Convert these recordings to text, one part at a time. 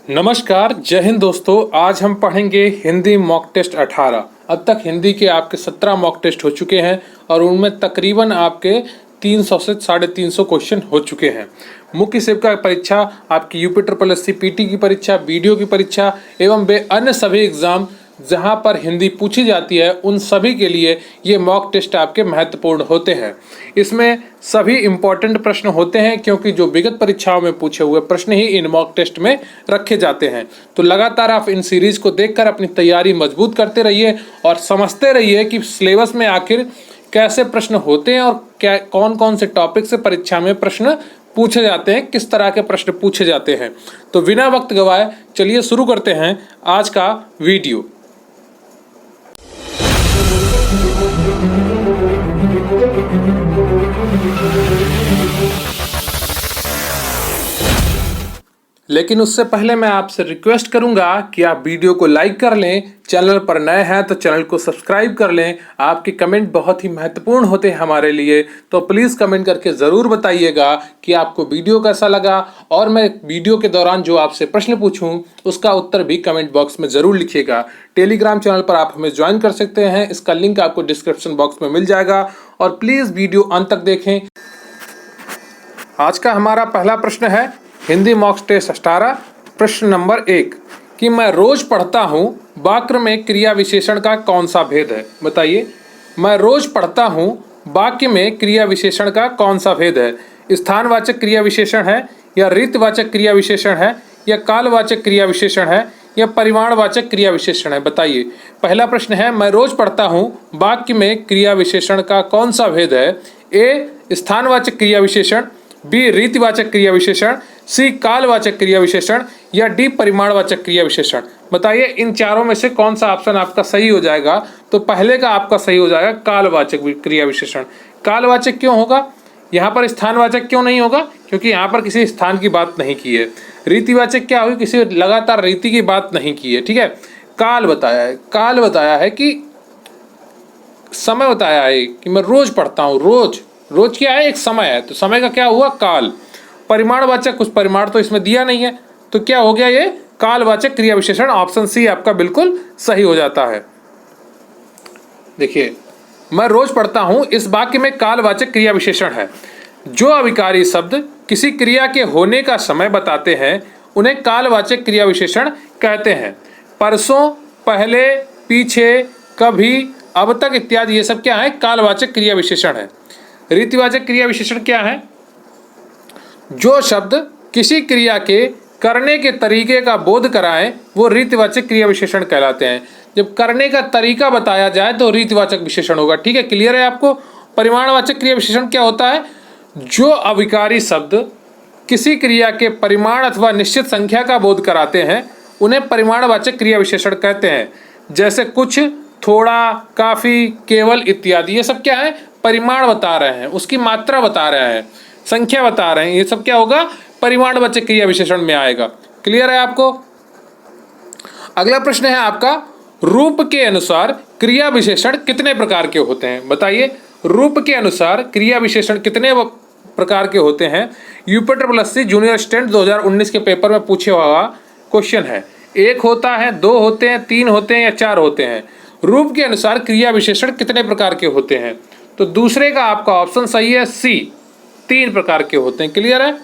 नमस्कार, जय हिंद दोस्तों। आज हम पढ़ेंगे हिंदी मॉक टेस्ट 18। अब तक हिंदी के आपके 17 मॉक टेस्ट हो चुके हैं और उनमें तकरीबन आपके 300 से 350 क्वेश्चन हो चुके हैं। मुख्य सेविका परीक्षा, आपकी यूपी ट्रिपल एससी पीटी की परीक्षा, बीडीओ की परीक्षा एवं अन्य सभी एग्जाम जहां पर हिंदी पूछी जाती है उन सभी के लिए ये मॉक टेस्ट आपके महत्वपूर्ण होते हैं। इसमें सभी इम्पोर्टेंट प्रश्न होते हैं क्योंकि जो विगत परीक्षाओं में पूछे हुए प्रश्न ही इन मॉक टेस्ट में रखे जाते हैं। तो लगातार आप इन सीरीज को देखकर अपनी तैयारी मजबूत करते रहिए और समझते रहिए कि सिलेबस में आखिर कैसे प्रश्न होते हैं और क्या कौन कौन से टॉपिक से परीक्षा में प्रश्न पूछे जाते हैं, किस तरह के प्रश्न पूछे जाते हैं। तो बिना वक्त गवाए चलिए शुरू करते हैं आज का वीडियो। लेकिन उससे पहले मैं आपसे रिक्वेस्ट करूंगा कि आप वीडियो को लाइक कर लें, चैनल पर नए हैं तो चैनल को सब्सक्राइब कर लें। आपके कमेंट बहुत ही महत्वपूर्ण होते हैं हमारे लिए, तो प्लीज़ कमेंट करके ज़रूर बताइएगा कि आपको वीडियो कैसा लगा और मैं वीडियो के दौरान जो आपसे प्रश्न पूछूं उसका उत्तर भी कमेंट बॉक्स में ज़रूर लिखिएगा। टेलीग्राम चैनल पर आप हमें ज्वाइन कर सकते हैं, इसका लिंक आपको डिस्क्रिप्शन बॉक्स में मिल जाएगा और प्लीज़ वीडियो अंत तक देखें। आज का हमारा पहला प्रश्न है हिंदी मॉक टेस्ट 18, प्रश्न नंबर 1 कि मैं रोज पढ़ता हूँ वाक्य में क्रिया विशेषण का कौन सा भेद है। बताइए, मैं रोज पढ़ता हूँ वाक्य में क्रिया विशेषण का कौन सा भेद है। स्थानवाचक क्रिया विशेषण है या रीतवाचक क्रिया विशेषण है या कालवाचक क्रिया विशेषण है या परिमाणवाचक क्रिया विशेषण है। बताइए, पहला प्रश्न है मैं रोज पढ़ता हूँ वाक्य में क्रिया विशेषण का कौन सा भेद है। ए स्थानवाचक क्रिया विशेषण, बी रीतिवाचक क्रिया विशेषण, सी कालवाचक क्रिया विशेषण या डी परिमाणवाचक क्रिया विशेषण। बताइए इन चारों में से कौन सा ऑप्शन आपका सही हो जाएगा। तो पहले का आपका सही हो जाएगा कालवाचक क्रिया विशेषण। कालवाचक क्यों होगा, यहाँ पर स्थानवाचक क्यों नहीं होगा, क्योंकि यहाँ पर किसी स्थान की बात नहीं की है। रीतिवाचक क्या होगी, किसी लगातार रीति की बात नहीं की है। ठीक है, काल बताया है कि समय बताया है कि मैं रोज पढ़ता हूँ। रोज क्या है, एक समय है, तो समय का क्या हुआ काल। परिमाणवाचक, कुछ परिमाण तो इसमें दिया नहीं है, तो क्या हो गया ये कालवाचक क्रिया विशेषण। ऑप्शन सी आपका बिल्कुल सही हो जाता है। देखिए, मैं रोज पढ़ता हूं इस वाक्य में कालवाचक क्रिया विशेषण है। जो अविकारी शब्द किसी क्रिया के होने का समय बताते हैं उन्हें कालवाचक क्रिया विशेषण कहते हैं। परसों, पहले, पीछे, कभी, अब तक इत्यादि ये सब क्या है, कालवाचक क्रिया विशेषण है। रीतिवाचक क्रिया विशेषण क्या है, जो शब्द किसी क्रिया के करने के तरीके का बोध कराएं वो रीतिवाचक क्रिया विशेषण कहलाते हैं। जब करने का तरीका बताया जाए तो रीतिवाचक विशेषण होगा। ठीक है, क्लियर है आपको। परिमाणवाचक क्रिया विशेषण क्या होता है, जो अविकारी शब्द किसी क्रिया के परिमाण अथवा निश्चित संख्या का बोध कराते हैं उन्हें परिमाणवाचक क्रिया विशेषण कहते हैं। जैसे कुछ, थोड़ा, काफी, केवल इत्यादि, ये सब क्या है, परिमाण बता रहे हैं, उसकी मात्रा बता रहे हैं, संख्या बता रहे हैं, ये सब क्या होगा, परिमाणवाचक क्रिया विशेषण में आएगा। क्लियर है आपको। अगला प्रश्न है आपका, रूप के अनुसार क्रिया विशेषण कितने प्रकार के होते हैं। बताइए, रूप के अनुसार क्रिया विशेषण कितने प्रकार के होते हैं। UP triple SC junior assistant 2019 के पेपर में पूछे हुआ क्वेश्चन है। 1 होता है, 2 होते हैं, 3 होते हैं या 4 होते हैं। रूप के अनुसार क्रिया विशेषण कितने प्रकार के होते हैं। तो दूसरे का आपका ऑप्शन सही है, सी, 3 प्रकार के होते हैं। क्लियर है।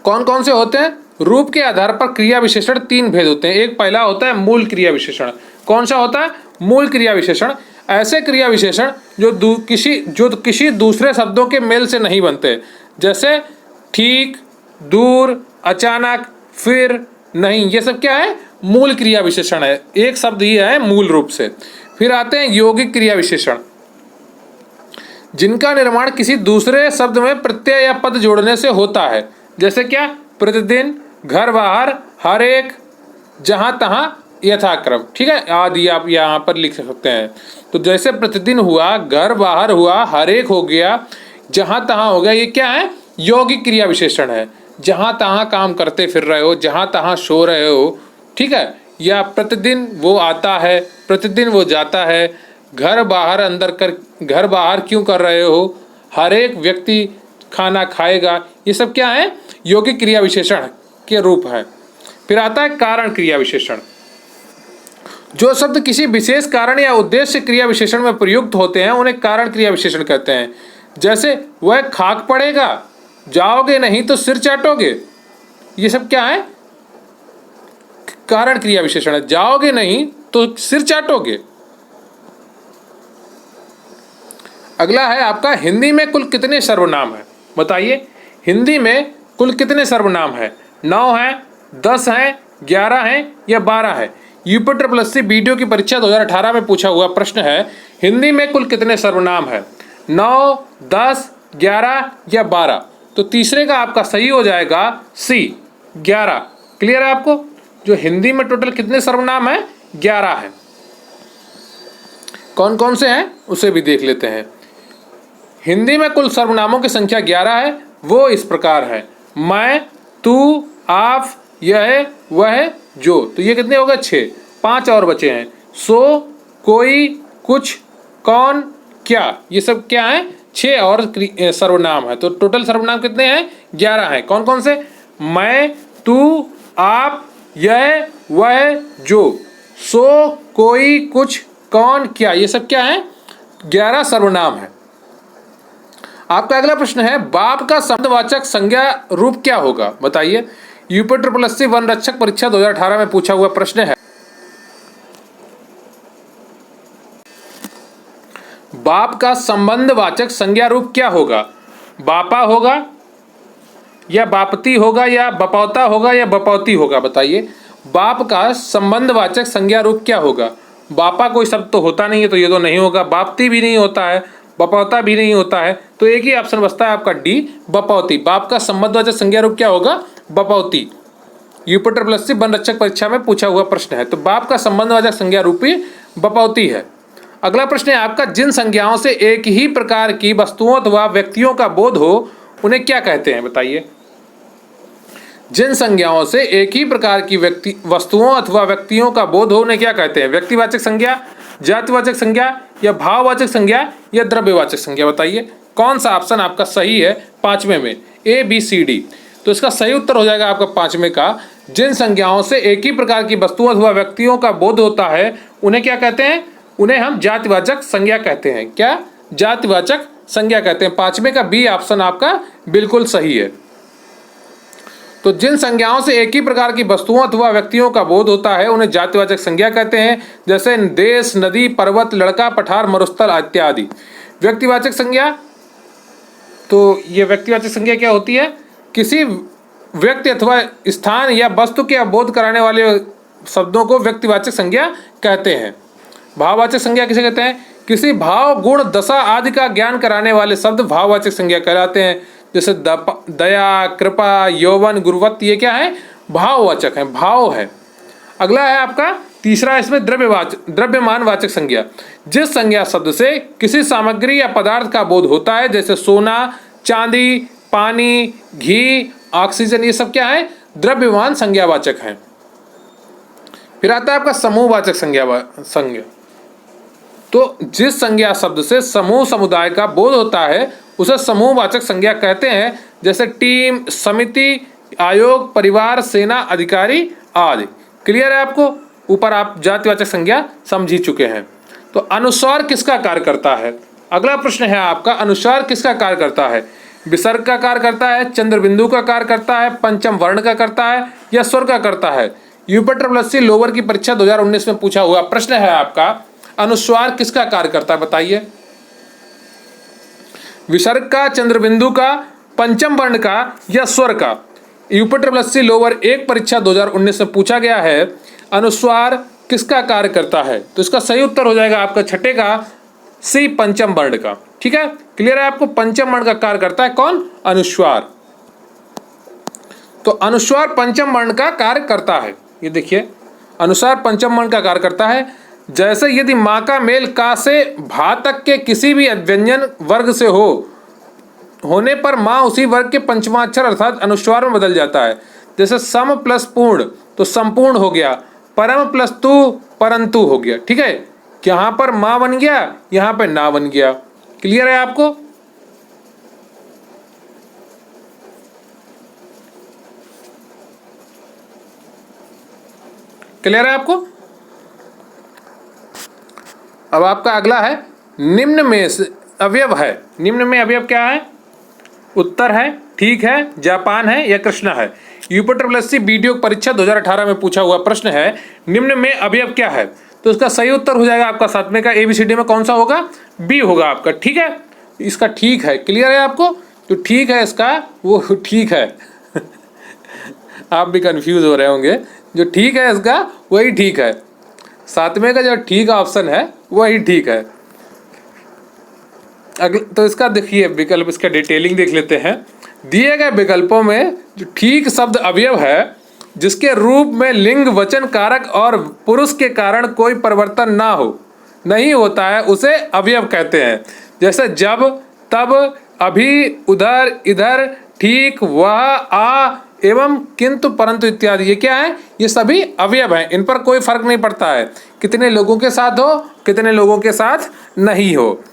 कौन कौन से होते हैं, रूप के आधार पर क्रिया विशेषण 3 भेद होते हैं। एक पहला होता है मूल क्रिया विशेषण। कौन सा होता है, मूल क्रिया विशेषण। ऐसे क्रिया विशेषण जो किसी दूसरे शब्दों के मेल से नहीं बनते, जैसे ठीक, दूर, अचानक, फिर, नहीं, ये सब क्या है, मूल क्रिया विशेषण है। एक शब्द ही है मूल रूप से। फिर आते हैं यौगिक क्रिया विशेषण, जिनका निर्माण किसी दूसरे शब्द में प्रत्यय या पद जोड़ने से होता है। जैसे क्या, प्रतिदिन, घर बाहर, हर एक, जहां तहां, यथाक्रम। ठीक है, आदि आप यहाँ पर लिख सकते हैं। तो जैसे प्रतिदिन हुआ, घर बाहर हुआ, हर एक हो गया, जहां तहां हो गया, ये क्या है, यौगिक क्रिया विशेषण है। जहां तहां काम करते फिर रहे हो, जहां तहां सो रहे हो। ठीक है, या प्रतिदिन वो आता है, प्रतिदिन वो जाता है, घर बाहर अंदर कर, घर बाहर क्यों कर रहे हो, हर एक व्यक्ति खाना खाएगा, ये सब क्या है, यौगिक क्रिया विशेषण के रूप है। फिर आता है कारण क्रिया विशेषण। जो शब्द किसी विशेष कारण या उद्देश्य क्रिया विशेषण में प्रयुक्त होते हैं उन्हें कारण क्रिया विशेषण कहते हैं। जैसे वह खाक पड़ेगा, जाओगे नहीं तो सिर चाटोगे, ये सब क्या है? कारण क्रिया विशेषण है। जाओगे नहीं तो सिर चाटोगे। अगला है आपका हिंदी में कुल कितने सर्वनाम है? बताइए, हिंदी में कुल कितने सर्वनाम है? 9 हैं, 10 हैं, 11 हैं या 12 है? यूपी ट्रिपल वीडियो की परीक्षा 2018 में पूछा हुआ प्रश्न है, हिंदी में कुल कितने सर्वनाम है? 9, 10, 11 या 12? तो तीसरे का आपका सही हो जाएगा सी, 11। क्लियर है आपको? जो हिंदी में टोटल कितने सर्वनाम है? 11 है। कौन कौन से हैं उसे भी देख लेते हैं। हिंदी में कुल सर्वनामों की संख्या 11 है। वो इस प्रकार है, मैं, तू, आप, यह, वह, जो। तो ये कितने हो गए? 6। 5 और बचे हैं। सो, कोई, कुछ, कौन, क्या, ये सब क्या है? 6 और सर्वनाम है। तो टोटल सर्वनाम कितने हैं? 11 हैं। कौन कौन से? मैं, तू, आप, यह, वह, जो। सो, कोई, कुछ, कौन, क्या, ये सब क्या है? 11 सर्वनाम है। आपका अगला प्रश्न है, बाप का शब्दवाचक संज्ञा रूप क्या होगा? बताइए। यूपी ट्रिपल वन रक्षक परीक्षा 2018 में पूछा हुआ प्रश्न है। बाप का संबंधवाचक संज्ञा रूप क्या होगा? बापा होगा या बापती होगा या बपौता होगा या बपौती होगा? बताइए। बाप का संबंधवाचक संज्ञा रूप क्या होगा? बापा कोई शब्द तो होता नहीं है, तो ये तो नहीं होगा। बापती भी नहीं होता है, बपौता भी नहीं होता है, तो एक ही ऑप्शन बचता है आपका डी, बपौती। बाप का संबंधवाचक संज्ञा रूप क्या होगा? बपौती। यूपी ट्रिपल वन रक्षक परीक्षा में पूछा हुआ प्रश्न है। तो बाप का संबंधवाचक संज्ञा रूपी बपौती है। अगला प्रश्न है आपका, जिन संज्ञाओं से एक ही प्रकार की वस्तुओं अथवा व्यक्तियों का बोध हो उन्हें क्या कहते हैं? बताइए। जिन संज्ञाओं से एक ही प्रकार की वस्तुओं अथवा व्यक्तियों का बोध हो उन्हें क्या कहते हैं? व्यक्तिवाचक संज्ञा, जातिवाचक संज्ञा या भाववाचक संज्ञा या द्रव्यवाचक संज्ञा? बताइए कौन सा ऑप्शन आपका सही है 5वें में, ए, बी, सी, डी? तो इसका सही उत्तर हो जाएगा आपका 5वें का, जिन संज्ञाओं से एक ही प्रकार की वस्तुओं अथवा व्यक्तियों का बोध होता है उन्हें क्या कहते हैं? उन्हें हम जातिवाचक संज्ञा कहते हैं। क्या? जातिवाचक संज्ञा कहते हैं। 5वें का बी ऑप्शन आपका बिल्कुल सही है। तो जिन संज्ञाओं से एक ही प्रकार की वस्तुओं अथवा व्यक्तियों का बोध होता है उन्हें जातिवाचक संज्ञा कहते हैं। जैसे देश, नदी, पर्वत, लड़का, पठार, मरुस्थल इत्यादि। व्यक्तिवाचक संज्ञा, तो ये व्यक्तिवाचक संज्ञा क्या होती है? किसी व्यक्ति अथवा स्थान या वस्तु के बोध कराने वाले शब्दों को व्यक्तिवाचक संज्ञा कहते हैं। भाववाचक संज्ञा किसे कहते हैं? किसी भाव, गुण, दशा आदि का ज्ञान कराने वाले शब्द भाववाचक संज्ञा कहलाते हैं। जैसे दया, कृपा, यौवन, गुरुवत्त, ये क्या है? भाववाचक है, भाव है। अगला है आपका तीसरा, इसमें द्रव्यमान वाचक संज्ञा। जिस संज्ञा शब्द से किसी सामग्री या पदार्थ का बोध होता है, जैसे सोना, चांदी, पानी, घी, ऑक्सीजन, ये सब क्या है? द्रव्यमान संज्ञावाचक है। फिर आता है आपका समूहवाचक संज्ञा। तो जिस संज्ञा शब्द से समूह, समुदाय का बोध होता है उसे समूहवाचक संज्ञा कहते हैं। जैसे टीम, समिति, आयोग, परिवार, सेना, अधिकारी आदि। क्लियर है आपको? ऊपर आप जातिवाचक संज्ञा समझ ही चुके हैं। तो अनुस्वार किसका कार्य करता है? अगला प्रश्न है आपका, अनुस्वार किसका कार्य करता है? विसर्ग का कार्य करता है, चंद्रबिंदु का कार्य करता है, पंचम वर्ण का करता है या स्वर का करता है? यूपी ट्रिपल एस लोअर की परीक्षा 2019 में पूछा हुआ प्रश्न है आपका, अनुस्वार किसका कार्य करता है? बताइए। विसर्ग का, चंद्रबिंदु का, पंचम वर्ण का या स्वर का? यूपी ट्रिपल एस लोअर 1 परीक्षा 2019 में पूछा गया है, अनुस्वार किसका कार्य करता है? तो इसका सही उत्तर हो जाएगा आपका 6 का सी, पंचम वर्ण का। ठीक है, क्लियर है आपको? पंचम वर्ण का कार्य करता है कौन? अनुस्वार। तो अनुस्वार पंचम वर्ण का कार्य करता है। ये देखिए, अनुस्वार पंचम वर्ण का कार्य करता है। जैसे यदि माँ का मेल का से भा तक के किसी भी व्यंजन वर्ग से होने पर माँ उसी वर्ग के पंचमाक्षर अर्थात अनुस्वार में बदल जाता है। जैसे सम प्लस पूर्ण तो संपूर्ण हो गया, परम प्लस तु परंतु हो गया। ठीक है, यहाँ पर माँ बन गया, यहाँ पर ना बन गया। क्लियर है आपको? क्लियर है आपको? अब आपका अगला है निम्न में से अवयव है, निम्न में अवयव क्या है? उत्तर है ठीक है, जापान है या कृष्णा है। यूपीएससी वीडियो परीक्षा 2018 में पूछा हुआ प्रश्न है, निम्न में अवयव क्या है? तो इसका सही उत्तर हो जाएगा आपका 7वें का ABCD में कौन सा होगा? बी होगा आपका, ठीक है। इसका ठीक है, क्लियर है आपको? तो ठीक है इसका, वो ठीक है आप भी कंफ्यूज हो रहे होंगे, जो ठीक है इसका वही ठीक है, 7वें का जो ठीक ऑप्शन है वही ठीक है। तो इसका देखिए विकल्प, इसका डिटेलिंग देख लेते हैं। दिए गए विकल्पों में जो ठीक शब्द अवयव है जिसके रूप में लिंग, वचन, कारक और पुरुष के कारण कोई परिवर्तन ना हो, नहीं होता है, उसे अवयव कहते हैं। जैसे जब, तब, अभी, उधर, इधर, ठीक, वह, आ, एवं, किंतु, परंतु इत्यादि, ये क्या है? ये सभी अवयव हैं, इन पर कोई फर्क नहीं पड़ता है कितने लोगों के साथ हो, कितने लोगों के साथ नहीं हो।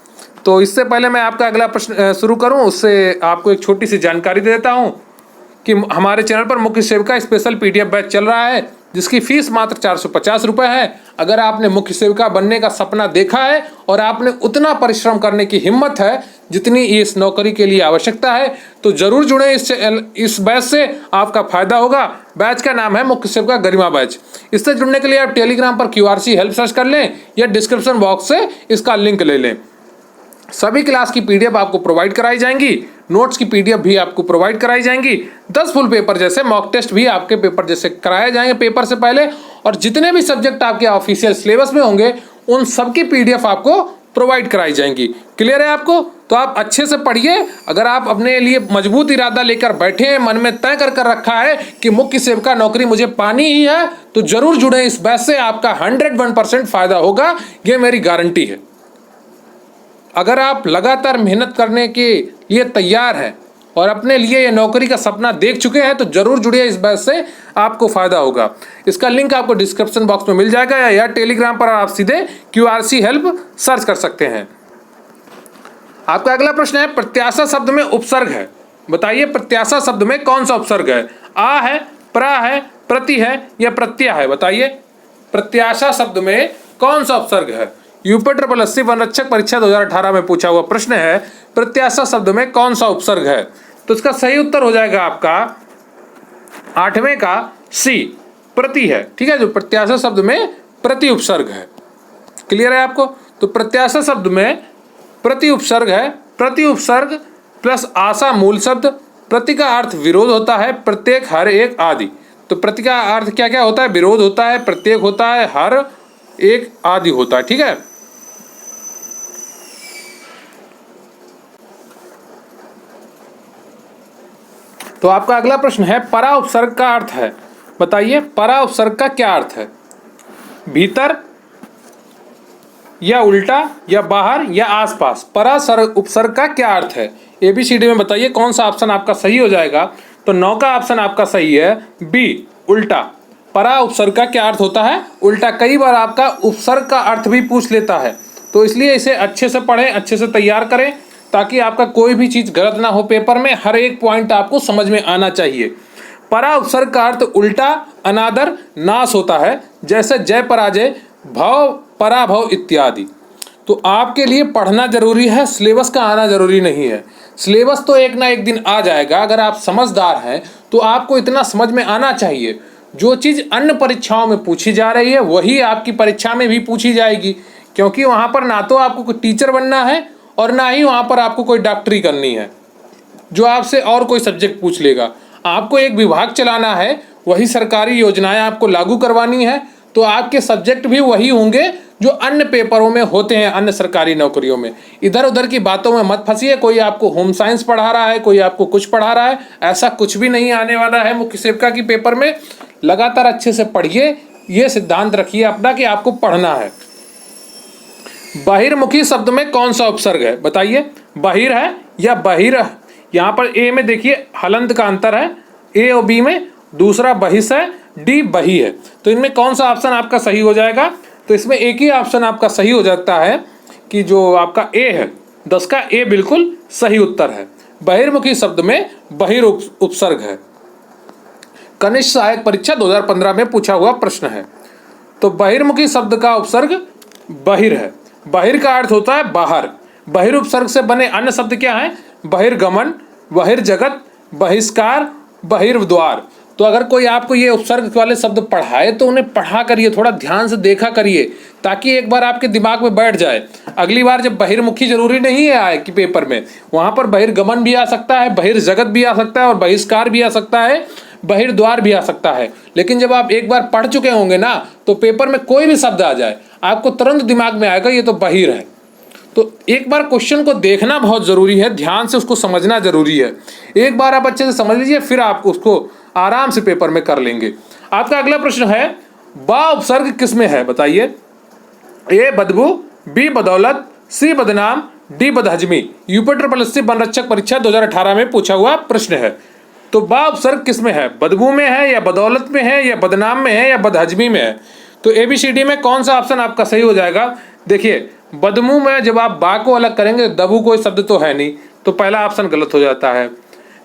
तो इससे पहले मैं आपका अगला प्रश्न शुरू करूं, उससे आपको एक छोटी सी जानकारी दे देता हूं कि हमारे चैनल पर मुख्य सेविका स्पेशल PDF बैच चल रहा है जिसकी फीस मात्र 450 रुपये है। अगर आपने मुख्य सेविका बनने का सपना देखा है और आपने उतना परिश्रम करने की हिम्मत है जितनी इस नौकरी के लिए आवश्यकता है, तो जरूर जुड़े इस बैच से, आपका फायदा होगा। बैच का नाम है मुख्य सेविका गरिमा बैच। इससे जुड़ने के लिए आप टेलीग्राम पर QRC हेल्प सर्च कर लें या डिस्क्रिप्शन बॉक्स से इसका लिंक ले लें। सभी क्लास की PDF आपको प्रोवाइड कराई जाएंगी, नोट्स की PDF भी आपको प्रोवाइड कराई जाएंगी, 10 फुल पेपर जैसे मॉक टेस्ट भी आपके पेपर जैसे कराए जाएंगे पेपर से पहले, और जितने भी सब्जेक्ट आपके ऑफिशियल सिलेबस में होंगे उन सबकी PDF आपको प्रोवाइड कराई जाएंगी। क्लियर है आपको? तो आप अच्छे से पढ़िए। अगर आप अपने लिए मजबूत इरादा लेकर बैठे हैं, मन में तय कर रखा है कि मुख्य सेविका नौकरी मुझे पानी ही है, तो जरूर जुड़े इस बैच से, आपका 101% फायदा होगा, ये मेरी गारंटी है। अगर आप लगातार मेहनत करने के लिए तैयार हैं और अपने लिए ये नौकरी का सपना देख चुके हैं, तो जरूर जुड़िए इस बैच से, आपको फायदा होगा। इसका लिंक आपको डिस्क्रिप्शन बॉक्स में मिल जाएगा या टेलीग्राम पर आप सीधे QRC हेल्प सर्च कर सकते हैं। आपका अगला प्रश्न है, प्रत्याशा शब्द में उपसर्ग है, बताइए प्रत्याशा शब्द में कौन सा उपसर्ग है? आ है, प्रा है, प्रति है या प्रत्यय है? बताइए प्रत्याशा शब्द में कौन सा उपसर्ग है? यूपीएससी वनरक्षक परीक्षा 2018 में पूछा हुआ प्रश्न है, प्रत्याशा शब्द में कौन सा उपसर्ग है? तो इसका सही उत्तर हो जाएगा आपका 8वें का C, प्रति है, ठीक है। जो प्रत्याशा शब्द में प्रति उपसर्ग है, क्लियर है आपको? तो प्रत्याशा शब्द में प्रति उपसर्ग है, प्रति उपसर्ग प्लस आशा मूल शब्द, प्रति का अर्थ विरोध होता है, प्रत्येक, हर एक आदि। तो प्रति का अर्थ क्या क्या होता है? विरोध होता है, प्रत्येक होता है, हर एक आदि होता है, ठीक है। तो आपका अगला प्रश्न है, परा उपसर्ग का अर्थ है, बताइए परा उपसर्ग का क्या अर्थ है? भीतर या उल्टा या बाहर या आसपास, परा उपसर्ग का क्या अर्थ है? ABCD में बताइए कौन सा ऑप्शन आपका सही हो जाएगा? तो 9 का ऑप्शन आपका सही है, B, उल्टा। परा उपसर्ग का क्या अर्थ होता है? उल्टा। कई बार आपका उपसर्ग का अर्थ भी पूछ लेता है, तो इसलिए इसे अच्छे से पढ़ें, अच्छे से तैयार करें, ताकि आपका कोई भी चीज़ गलत ना हो पेपर में, हर एक पॉइंट आपको समझ में आना चाहिए। परा उपसर्ग का अर्थ उल्टा, अनादर, नाश होता है, जैसे जय, पराजय, भव, पराभव इत्यादि। तो आपके लिए पढ़ना जरूरी है, सिलेबस का आना जरूरी नहीं है। सिलेबस तो एक ना एक दिन आ जाएगा, अगर आप समझदार हैं तो आपको इतना समझ में आना चाहिए, जो चीज़ अन्य परीक्षाओं में पूछी जा रही है वही आपकी परीक्षा में भी पूछी जाएगी, क्योंकि वहाँ पर ना तो आपको कोई टीचर बनना है और ना ही वहाँ पर आपको कोई डॉक्टरी करनी है जो आपसे और कोई सब्जेक्ट पूछ लेगा। आपको एक विभाग चलाना है, वही सरकारी योजनाएं आपको लागू करवानी है, तो आपके सब्जेक्ट भी वही होंगे जो अन्य पेपरों में होते हैं, अन्य सरकारी नौकरियों में। इधर उधर की बातों में मत फंसिए, कोई आपको होम साइंस पढ़ा रहा है, कोई आपको कुछ पढ़ा रहा है, ऐसा कुछ भी नहीं आने वाला है मुख्य सेविका की पेपर में। लगातार अच्छे से पढ़िए, ये सिद्धांत रखिए अपना कि आपको पढ़ना है। बहिर्मुखी शब्द में कौन सा उपसर्ग है? बताइए बहिर है या बहिर? यहाँ पर ए में देखिए हलंत का अंतर है, ए और बी में, दूसरा बहिस है, डी बही है। तो इनमें कौन सा ऑप्शन आपका सही हो जाएगा? तो इसमें एक ही ऑप्शन आपका सही हो जाता है कि जो आपका ए है, 10 का ए बिल्कुल सही उत्तर है। बहिर्मुखी शब्द में बहिर उपसर्ग है। कनिष्ठ सहायक परीक्षा 2015 में पूछा हुआ प्रश्न है। तो बहिर्मुखी शब्द का उपसर्ग बहिर है। बहिर का अर्थ होता है बाहर। बहिर उपसर्ग से बने अन्य शब्द क्या हैं? बहिर्गमन, बहिर्जगत, बहिष्कार, बहिर्द्वार। तो अगर कोई आपको ये उपसर्ग वाले शब्द पढ़ाए तो उन्हें पढ़ा करिए, थोड़ा ध्यान से देखा करिए, ताकि एक बार आपके दिमाग में बैठ जाए। अगली बार जब बहिर्मुखी जरूरी नहीं है आए कि पेपर में, वहां पर बहिर्गमन भी आ सकता है, बहिर्जगत भी आ सकता है और बहिष्कार भी आ सकता है, बहिर्द्वार भी आ सकता है। लेकिन जब आप एक बार पढ़ चुके होंगे ना, तो पेपर में कोई भी शब्द आ जाए आपको तुरंत दिमाग में आएगा ये तो बहिर है। तो एक बार क्वेश्चन को देखना बहुत जरूरी है, ध्यान से उसको समझना जरूरी है। एक बार आप अच्छे से समझ लीजिए, फिर आप उसको आराम से पेपर में कर लेंगे। आपका अगला प्रश्न है, बा उपसर्ग किसमें है? बताइए। ए बदबू, बी बदौलत, सी बदनाम, डी बदहजमी। यूपिटर प्लस सी वनरक्षक परीक्षा 2018 में पूछा हुआ प्रश्न है। तो बा उपसर्ग किसमें है? बदबू में है या बदौलत में है या बदनाम में है या बदहजमी में है? तो ABCD में कौन सा ऑप्शन आपका सही हो जाएगा? देखिए, बदमू में जब आप बा को अलग करेंगे, दबू कोई शब्द तो है नहीं, तो पहला ऑप्शन गलत हो जाता है।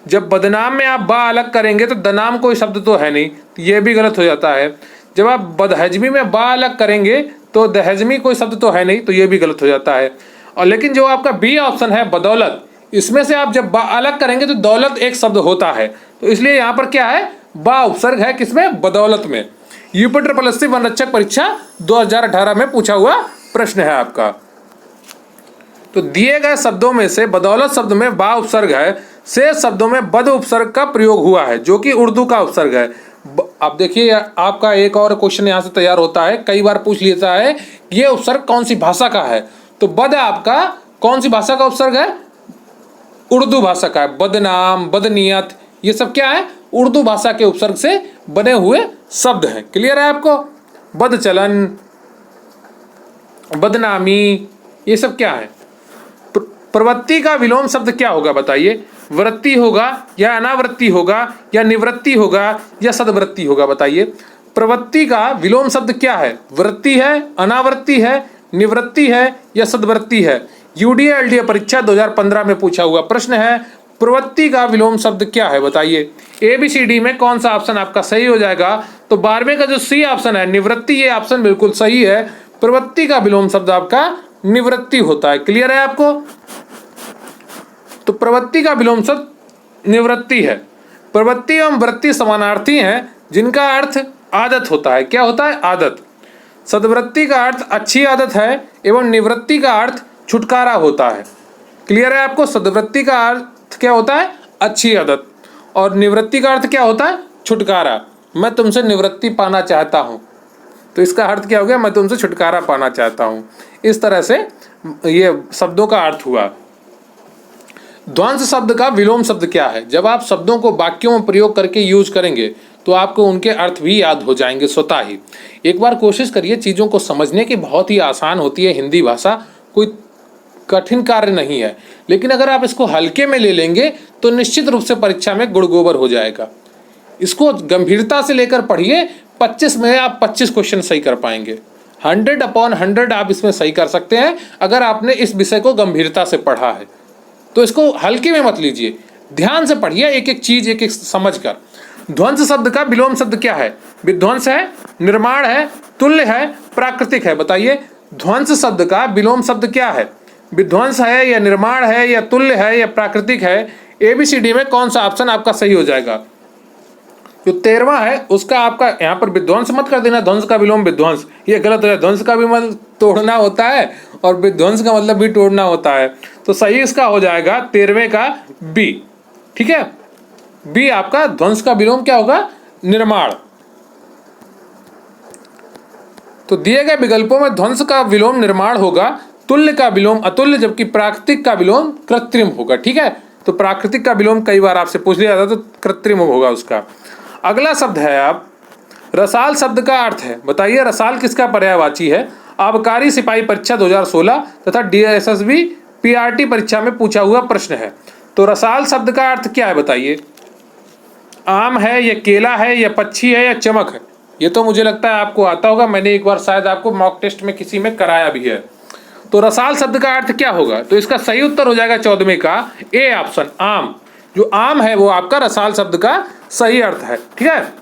जब बदनाम में आप बा अलग करेंगे तो दनाम कोई शब्द तो है नहीं, तो ये भी गलत हो जाता है। जब आप बदहजमी में बा अलग करेंगे तो दहजमी कोई शब्द तो है नहीं, तो ये भी गलत हो जाता है। और लेकिन जो आपका बी ऑप्शन है बदौलत, इसमें से आप जब बा अलग करेंगे तो दौलत एक शब्द होता है, तो इसलिए यहाँ पर क्या है? बा उपसर्ग है किसमें? बदौलत में। यूपिटर प्लस सी वनरक्षक परीक्षा 2018 में पूछा हुआ प्रश्न है आपका। तो दिए गए शब्दों में से बदौलत शब्द में बा उपसर्ग है, शेष शब्दों में बद उपसर्ग का प्रयोग हुआ है, जो कि उर्दू का उपसर्ग है। अब देखिए, आपका एक और क्वेश्चन यहाँ से तैयार होता है, कई बार पूछ लेता है ये उपसर्ग कौन सी भाषा का है। तो बद आपका कौन सी भाषा का उपसर्ग है? उर्दू भाषा का है। बदनाम, बदनीयत, ये सब क्या है? उर्दू भाषा के उपसर्ग से बने हुए शब्द हैं। क्लियर है आपको? बदचलन, बदनामी, ये सब क्या है? प्रवृत्ति का विलोम शब्द क्या होगा? बताइए। वृत्ति होगा या अनावृत्ति होगा या निवृत्ति होगा या सदवृत्ति होगा? बताइए। प्रवृत्ति का विलोम शब्द क्या है? वृत्ति है, अनावृत्ति है, निवृत्ति है या सदवृत्ति है? UDA LDA परीक्षा 2015 में पूछा हुआ प्रश्न है। प्रवृत्ति का विलोम शब्द क्या है? बताइए। ABCD में कौन सा ऑप्शन आपका सही हो जाएगा? तो 12वें का जो सी ऑप्शन है निवृत्ति, ये ऑप्शन बिल्कुल सही है। प्रवृत्ति का विलोम शब्द आपका निवृत्ति होता है। क्लियर है आपको? तो प्रवृत्ति का विलोम शब्द निवृत्ति है। प्रवृत्ति एवं वृत्ति समानार्थी हैं, जिनका अर्थ आदत होता है। क्या होता है? आदत। सद्वृत्ति का अर्थ अच्छी आदत है एवं निवृत्ति का अर्थ छुटकारा होता है। क्लियर है आपको? सद्वृत्ति का अर्थ क्या होता है? अच्छी आदत, और निवृत्ति का अर्थ क्या होता है? छुटकारा। मैं तुमसे निवृत्ति पाना चाहता हूँ, तो इसका अर्थ क्या हो गया? मैं तुमसे छुटकारा पाना चाहता हूँ। इस तरह से ये शब्दों का अर्थ हुआ। ध्वंस शब्द का विलोम शब्द क्या है? जब आप शब्दों को वाक्यों में प्रयोग करके यूज करेंगे तो आपको उनके अर्थ भी याद हो जाएंगे स्वतः ही। एक बार कोशिश करिए, चीज़ों को समझने की बहुत ही आसान होती है हिंदी भाषा, कोई कठिन कार्य नहीं है। लेकिन अगर आप इसको हल्के में ले लेंगे तो निश्चित रूप से परीक्षा में गुड़ गोबर हो जाएगा। इसको गंभीरता से लेकर पढ़िए, 25 में आप 25 क्वेश्चन सही कर पाएंगे। 100/100 आप इसमें सही कर सकते हैं अगर आपने इस विषय को गंभीरता से पढ़ा है। तो इसको हल्के में मत लीजिए, ध्यान से पढ़िए, एक एक चीज एक एक समझ कर। ध्वंस शब्द का विलोम शब्द क्या है? विध्वंस है, निर्माण है, तुल्य है, प्राकृतिक है। बताइए। ध्वंस शब्द का विलोम शब्द क्या है? विध्वंस है या निर्माण है या तुल्य है या प्राकृतिक है? ABCD में कौन सा ऑप्शन आपका सही हो जाएगा? जो 13वां है उसका आपका यहाँ पर विध्वंस मत कर देना, ध्वंस का विलोम विध्वंस, ये गलत है। ध्वंस का भी मतलब तोड़ना होता है और विध्वंस का मतलब भी तोड़ना होता है। तो सही इसका हो जाएगा 13वें का B। ठीक है, B आपका ध्वंस का विलोम क्या होगा? निर्माण। तो दिए गए विकल्पों में ध्वंस का विलोम निर्माण होगा, तुल्य का विलोम अतुल्य, जबकि प्राकृतिक का विलोम कृत्रिम होगा। ठीक है, तो प्राकृतिक का विलोम कई बार आपसे पूछ लिया जाता, तो कृत्रिम होगा उसका। अगला शब्द है आप रसाल शब्द का अर्थ है। बताइए। रसाल किसका पर्यायवाची है? आबकारी सिपाही परीक्षा 2016 तथा DSSB PRT परीक्षा में पूछा हुआ प्रश्न है। तो रसाल शब्द का अर्थ क्या है? बताइए। आम है या केला है या पक्षी है या चमक है? ये तो मुझे लगता है आपको आता होगा, मैंने एक बार शायद आपको मॉक टेस्ट में किसी में कराया भी है। तो रसाल शब्द का अर्थ क्या होगा? तो इसका सही उत्तर हो जाएगा 14वें का A ऑप्शन, आम। जो आम है वो आपका रसाल शब्द का सही अर्थ है। ठीक है,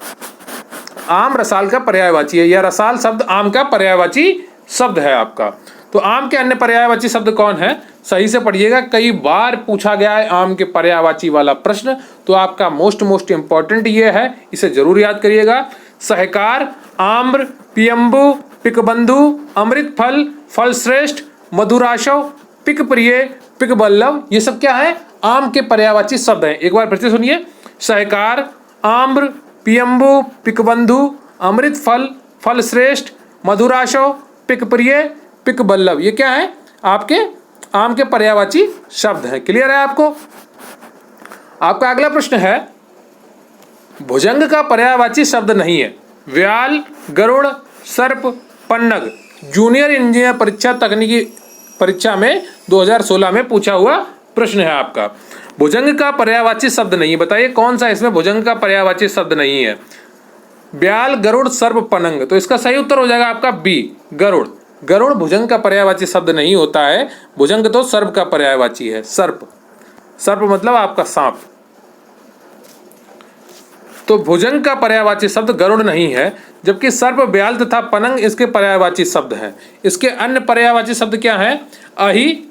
आम रसाल का पर्यायवाची है, यह रसाल शब्द आम का पर्यायवाची शब्द है आपका। तो आम के अन्य पर्यायवाची शब्द कौन है, सही से पढ़िएगा, कई बार पूछा गया है आम के पर्यायवाची वाला प्रश्न, तो आपका मोस्ट इंपॉर्टेंट ये है, इसे जरूर याद करिएगा। सहकार, आम्र, पियम्बु, पिकबंधु, अमृत फल, फल श्रेष्ठ, मधुराशव, पिक प्रिय, पिक बल्लभ, ये सब क्या है, आम के पर्यायवाची शब्द हैं। एक बार फिर से सुनिए, सहकार, आम्र, पियम्बु, पिकबंधु, अमृत फल, फल श्रेष्ठ, मधुराशव, पिक प्रिय, पिक बल्लभ, ये क्या है, आपके आम के पर्यायवाची शब्द हैं। क्लियर है आपको। आपका अगला प्रश्न है, भुजंग का पर्यायवाची शब्द नहीं है। व्याल, गरुड़, सर्प, पन्नग, जूनियर इंजीनियर परीक्षा तकनीकी परीक्षा में 2016 में पूछा हुआ प्रश्न है आपका। भुजंग का पर्यायवाची शब्द नहीं, बताइए कौन सा इसमें भुजंग का पर्यायवाची शब्द नहीं है। ब्याल, गरुड़, सर्प, पनंग, तो इसका सही उत्तर हो जाएगा आपका बी, गरुड़। गरुड़ भुजंग का पर्यायवाची शब्द नहीं होता है, भुजंग तो सर्प का पर्यायवाची है। सर्प, सर्प मतलब आपका सांप। तो भुजंग का पर्यायवाची शब्द गरुड़ नहीं है, जबकि सर्प, ब्याल तथा पनंग इसके पर्यायवाची शब्द हैं। इसके अन्य पर्यायवाची शब्द क्या हैं, अहि,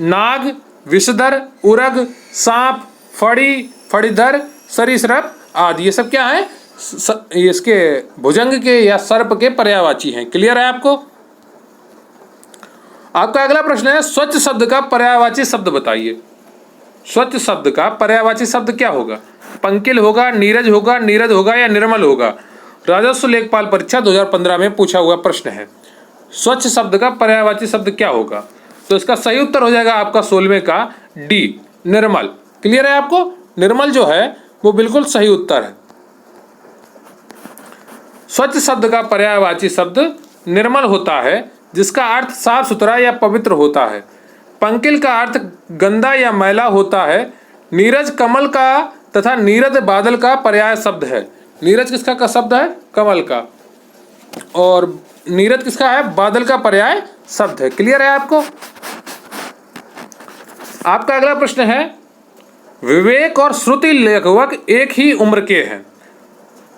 नाग, विषधर, उरग, सांप, फड़ी, फड़ीधर, सरीसृप आदि, ये सब क्या है, इसके भुजंग के या सर्प के पर्यायवाची हैं। क्लियर है आपको। आपका अगला प्रश्न है, स्वच्छ शब्द का पर्यायवाची शब्द बताइए। स्वच्छ शब्द का पर्यायवाची शब्द क्या होगा, पंकिल होगा, नीरज होगा, नीरद होगा या निर्मल होगा। राजस्व लेखपाल परीक्षा 2015 में पूछा हुआ प्रश्न है, स्वच्छ शब्द का पर्यायवाची शब्द क्या होगा। तो इसका सही उत्तर हो जाएगा आपका 16वें का डी, निर्मल। क्लियर है आपको, निर्मल जो है वो बिल्कुल सही उत्तर है। स्वच्छ शब्द का पर्यायवाची शब्द निर्मल होता है, जिसका अर्थ साफ सुथरा या पवित्र होता है। पंकिल का अर्थ गंदा या मैला होता है। नीरज कमल का तथा नीरद बादल का पर्याय शब्द है। नीरज किसका का शब्द है, कमल का, और नीरद किसका है, बादल का पर्याय शब्द है। क्लियर है आपको। आपका अगला प्रश्न है, विवेक और श्रुति लगभग एक ही उम्र के हैं,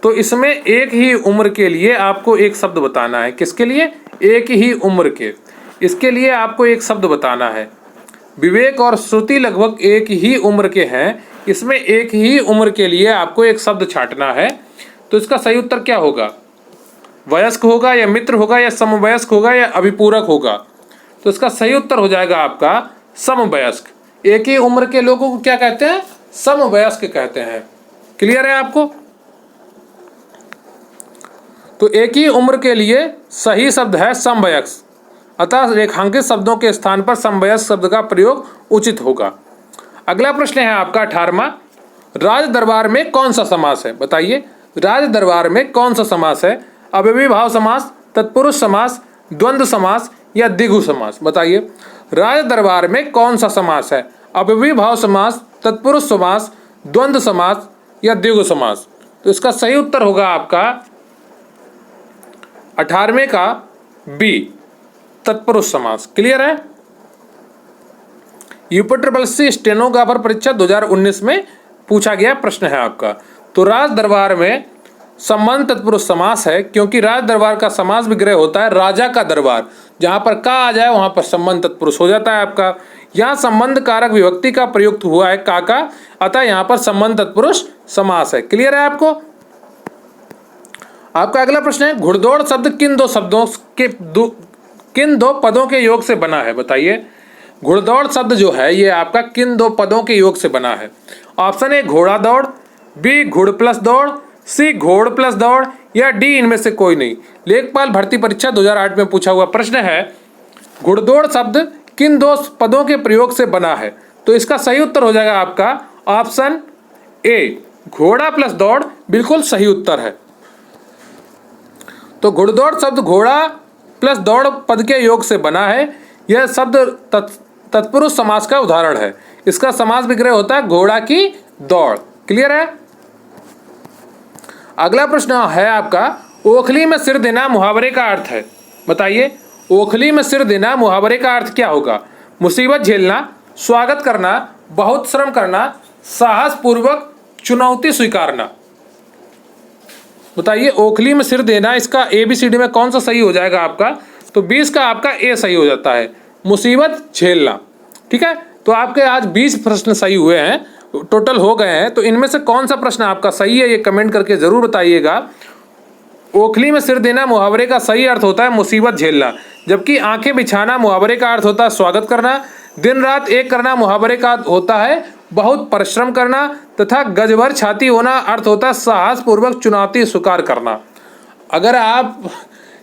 तो इसमें एक ही उम्र के लिए आपको एक शब्द बताना है। किसके लिए, एक ही उम्र के, इसके लिए आपको एक शब्द बताना है। विवेक और श्रुति लगभग एक ही उम्र के हैं, इसमें एक ही उम्र के लिए आपको एक शब्द छांटना है। तो इसका सही उत्तर क्या होगा, वयस्क होगा या मित्र होगा या समवयस्क होगा या अभिपूरक होगा। तो इसका सही उत्तर हो जाएगा आपका समवयस्क। एक ही उम्र के लोगों को क्या कहते हैं, समवयस्क कहते हैं। क्लियर है आपको। तो एक ही उम्र के लिए सही शब्द है समवयस्क, अतः रेखांकित शब्दों के स्थान पर समवयस्क शब्द का प्रयोग उचित होगा। अगला प्रश्न है आपका 18वां, राज दरबार में कौन सा समास है, बताइए। राज दरबार में कौन सा समास है, अव्ययी भाव समास, तत्पुरुष समास, द्वंद्व समास या द्विगु समास, बताइए। राज दरबार में कौन सा समास है, अव्ययी भाव समास, तत्पुरुष समास, द्वंद्व समास या द्विगु समास। तो इसका सही उत्तर होगा आपका 18वें का बी, तत्पुरुष समास। क्लियर है। यूपी ट्रिपल सी स्टेनोग्राफर परीक्षा 2019 में पूछा गया प्रश्न है आपका। तो राज दरबार में संबंध तत्पुरुष समास है, क्योंकि राज दरबार का समास विग्रह होता है राजा का दरबार, जहां पर का आ जाए वहां पर संबंध तत्पुरुष हो जाता है आपका। यहाँ संबंध कारक विभक्ति का प्रयुक्त हुआ है का, अतः यहाँ पर संबंध तत्पुरुष समास है। क्लियर है आपको। आपका अगला प्रश्न है, घुड़दौड़ शब्द किन दो पदों के योग से बना है, बताइए। घुड़दौड़ शब्द जो है ये आपका किन दो पदों के योग से बना है। ऑप्शन ए घोड़ा दौड़, बी घुड़ प्लस दौड़, सी घोड़ प्लस दौड़ या डी इनमें से कोई नहीं। लेखपाल भर्ती परीक्षा 2008 में पूछा हुआ प्रश्न है, घुड़दौड़ शब्द किन दो पदों के प्रयोग से बना है। तो इसका सही उत्तर हो जाएगा आपका ऑप्शन ए, घोड़ा प्लस दौड़ बिल्कुल सही उत्तर है। तो घुड़दौड़ शब्द घोड़ा प्लस दौड़ पद के योग से बना है। यह शब्द तत्पुरुष समास का उदाहरण है। इसका समास विग्रह होता है घोड़ा की दौड़। क्लियर है। अगला प्रश्न है आपका, ओखली में सिर देना मुहावरे का अर्थ है, बताइए। ओखली में सिर देना मुहावरे का अर्थ क्या होगा। मुसीबत झेलना, स्वागत करना, बहुत श्रम करना, साहस पूर्वक चुनौती स्वीकारना। बताइए, ओखली में सिर देना, इसका ABCD में कौन सा सही हो जाएगा आपका? तो 20 का आपका ए सही हो जाता है। मुसीबत झेलना। ठीक है, तो आपके आज 20 प्रश्न सही हुए हैं, टोटल हो गए हैं। तो इनमें से कौन सा प्रश्न आपका सही है, ये कमेंट करके जरूर बताइएगा। ओखली में सिर देना मुहावरे का सही अर्थ होता है मुसीबत झेलना, जबकि आंखें बिछाना मुहावरे का अर्थ होता है स्वागत करना। दिन रात एक करना मुहावरे का होता है बहुत परिश्रम करना, तथा गज भर छाती होना अर्थ होता है साहसपूर्वक चुनौती स्वीकार करना। अगर आप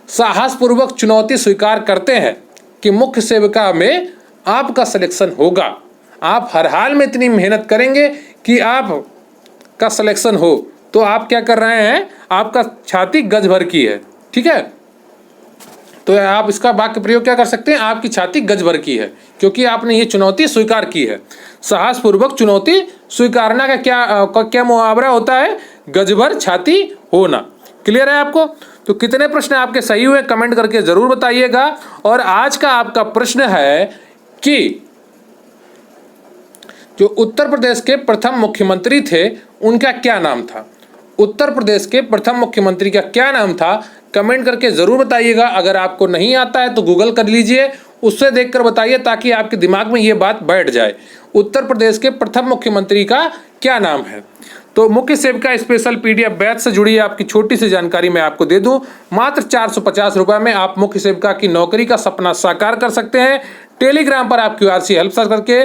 साहसपूर्वक चुनौती स्वीकार करते हैं कि मुख्य सेविका में आपका सिलेक्शन होगा, आप हर हाल में इतनी मेहनत करेंगे कि आप का सिलेक्शन हो, तो आप क्या कर रहे हैं, आपका छाती गज भर की है। ठीक है, तो आप इसका वाक्य प्रयोग क्या कर सकते हैं, आपकी छाती गज भर की है, क्योंकि आपने ये चुनौती स्वीकार की है। साहसपूर्वक चुनौती स्वीकारना का क्या मुहावरा होता है, गज भर छाती होना। क्लियर है आपको? तो कितने प्रश्न आपके सही हुए कमेंट करके जरूर बताइएगा। और आज का आपका प्रश्न है कि जो उत्तर प्रदेश के प्रथम मुख्यमंत्री थे उनका क्या नाम था? उत्तर प्रदेश के प्रथम मुख्यमंत्री का क्या नाम था, कमेंट करके जरूर बताइएगा। अगर आपको नहीं आता है तो गूगल कर लीजिए, उससे देखकर बताइए, ताकि आपके दिमाग में ये बात बैठ जाए। उत्तर प्रदेश के प्रथम मुख्यमंत्री का क्या नाम है? तो मुख्य सेविका स्पेशल PDF बैच से जुड़ी आपकी छोटी सी जानकारी मैं आपको दे दूं। मात्र 450 रुपये में आप मुख्य सेविका की नौकरी का सपना साकार कर सकते हैं। टेलीग्राम पर आप QRC हेल्प सर्च करके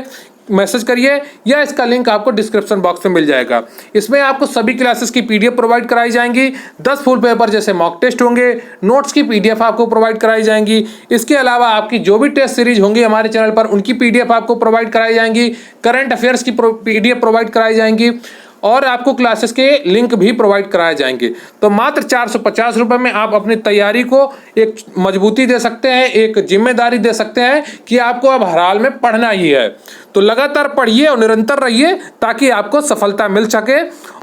मैसेज करिए, या इसका लिंक आपको डिस्क्रिप्शन बॉक्स में मिल जाएगा। इसमें आपको सभी क्लासेस की PDF प्रोवाइड कराई जाएंगी। 10 फुल पेपर जैसे मॉक टेस्ट होंगे, नोट्स की PDF आपको प्रोवाइड कराई जाएंगी। इसके अलावा आपकी जो भी टेस्ट सीरीज होंगी हमारे चैनल पर, उनकी PDF आपको प्रोवाइड कराई जाएंगी। करंट अफेयर्स की PDF प्रोवाइड कराई जाएंगी, और आपको क्लासेस के लिंक भी प्रोवाइड कराए जाएंगे। तो मात्र 450 रुपये में आप अपनी तैयारी को एक मजबूती दे सकते हैं, एक जिम्मेदारी दे सकते हैं कि आपको अब हर हाल में पढ़ना ही है। तो लगातार पढ़िए और निरंतर रहिए, ताकि आपको सफलता मिल सके।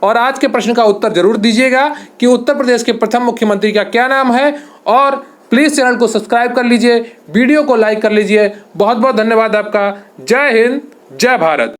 और आज के प्रश्न का उत्तर जरूर दीजिएगा कि उत्तर प्रदेश के प्रथम मुख्यमंत्री का क्या नाम है। और प्लीज़ चैनल को सब्सक्राइब कर लीजिए, वीडियो को लाइक कर लीजिए। बहुत बहुत धन्यवाद आपका। जय हिंद, जय भारत।